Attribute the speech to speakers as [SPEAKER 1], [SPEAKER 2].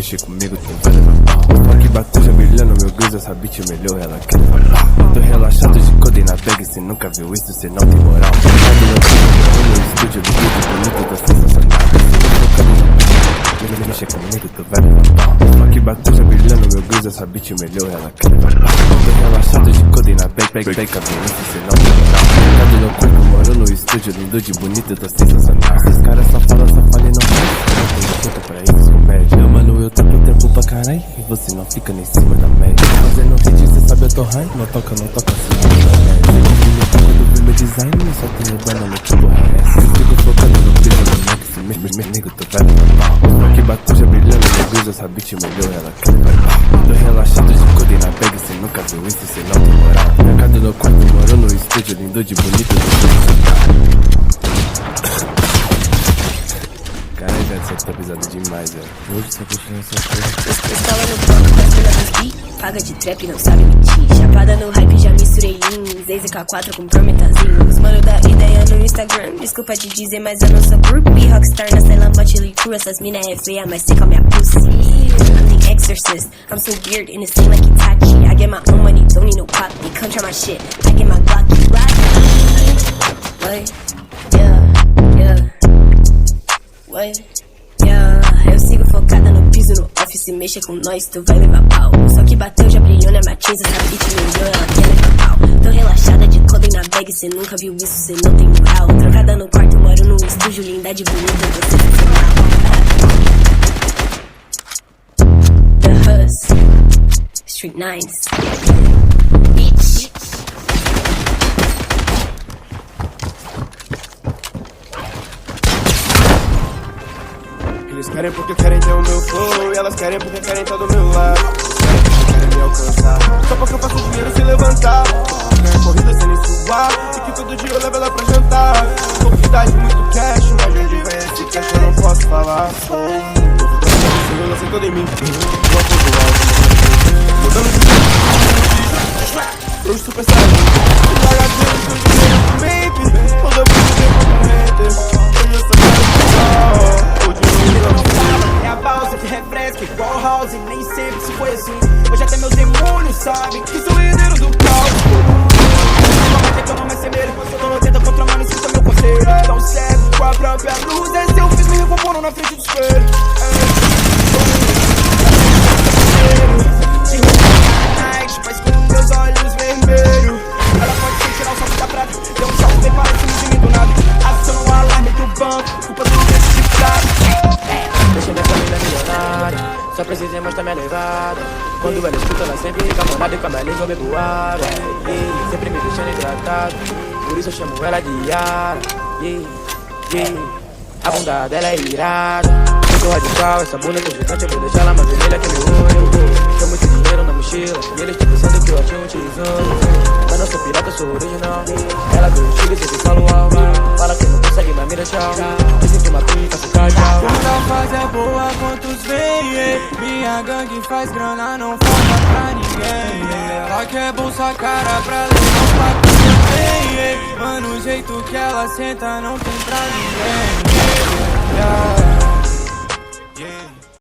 [SPEAKER 1] mexer comigo, tu vai levar pau. Só que bateja brilhando, meu Deus, essa bitch melhor, ela quer levar pau. Tô relaxado de codei na bag, cê nunca viu isso, cê não tem moral. No estúdio do vídeo bonito, tô sensacional. Mexer comigo, tu vai levar pau. Só que bateja brilhando, meu Deus, essa bitch melhor, ela quer levar pau. Tô relaxado de codei na bag, cabelo isso, cê não tem moral. Cadê meu corpo, moro no estúdio lindo de bonito, tô sensacional. Esses caras só falam e não faz. Não tem tempo pra isso, comédia. Meu mano, eu toco tempo pra caralho e você não fica nem em cima da média. Fazendo hit, cê sabe eu tô high, não toca acima da média. Eu vi meu design, só tenho dona no tipo RS. Fico focando no brilho do Max, amigo, tu vai levar pau. Só que bateja brilhando, meu Deus, essa bitch melhor, ela quer levar pau. Tô relaxado de codei na bag, cê nunca viu isso, cê não tem moral. Mercado no quarto, moro no estúdio lindo de bonito, tô sensacional. Caralho, velho, você tá pisado demais, velho. Hoje você continua essa coisa.
[SPEAKER 2] Escola no banco, das penas dos bi. Paga de trap, não sabe mentir. Chapada no hype, já misturei lean. Zez K4 com prometazinho. Os mano da ideia no Instagram. Desculpa te dizer, mas eu não sou groupie. Rockstar na cela, mochila crew. Essas mina é feia, mas seca minha pussy. I'm the exorcist. I'm so weird in the scene like Itachi. I get my own money, don't need no copy. Come try my shit, I get my Glocky. What? Yeah. Eu sigo focada no piso, no office, mexa com nós, tu vai levar pau. Só que bateu, já brilhou na matiza, essa bitch melhor, ela quer levar pau. Tô relaxada de codem na bag, cê nunca viu isso, cê não tem moral. Trancada no quarto, moro no estúdio, linda de bonita, você The Hus, Street Nines, bitch.
[SPEAKER 3] Eles querem porque querem ter o meu flow, e elas querem porque querem estar do meu lado. Querem me alcançar, só porque eu faço dinheiro se levantar. Ganha corrida sem nem suar, e que todo dia eu levo ela pra jantar. Convidade muito cash, mas de onde vem esse cash eu não posso falar. Eu lancei todo em mim, gosto do alto, mudando de eu super sério. Larga dinheiro, seu dinheiro pro mente. Quando eu vou viver com corrente, eu sou
[SPEAKER 4] é a balsa que refresca igual house, nem sempre se foi assim. Hoje até meus demônios sabem que sou herdeiro do caos. Não vai ter que eu não me assemelho. Quando tenta contra mim, escuta meu conselho. Tão cego com a própria luz. É se eu fiz me recompondo na frente do espelho. Se night, mas com meus olhos vermelhos. Ela pode ser tirar o salto da prata. Deu um salto bem parecido de mim do nada. Aciona o alarme do banco, culpa do desse de prata.
[SPEAKER 5] Deixa minha família milionária, só precisei mostrar minha levada. Quando ela escuta, ela sempre fica molhada e com a minha língua me voava. Sempre me deixando hidratado, por isso eu chamo ela de Yara. A bunda dela é irada, muito radical, essa bunda é gigante, eu vou deixar ela mais vermelha que meu olho. Tenho muito dinheiro na mochila, e eles estão pensando que eu achei um tesouro. Mas não sou pirata, eu sou original. Ela viu os tigres e se fala o alvo. Fala que não consegue, mas mira tchau. Dizem que uma pica, fica tchau.
[SPEAKER 6] Quando a fase é boa, quantos vem? Minha gangue faz grana, não falta pra ninguém. Ela quer bolsa cara pra levar pra quem. Mano, o jeito que ela senta não tem pra ninguém.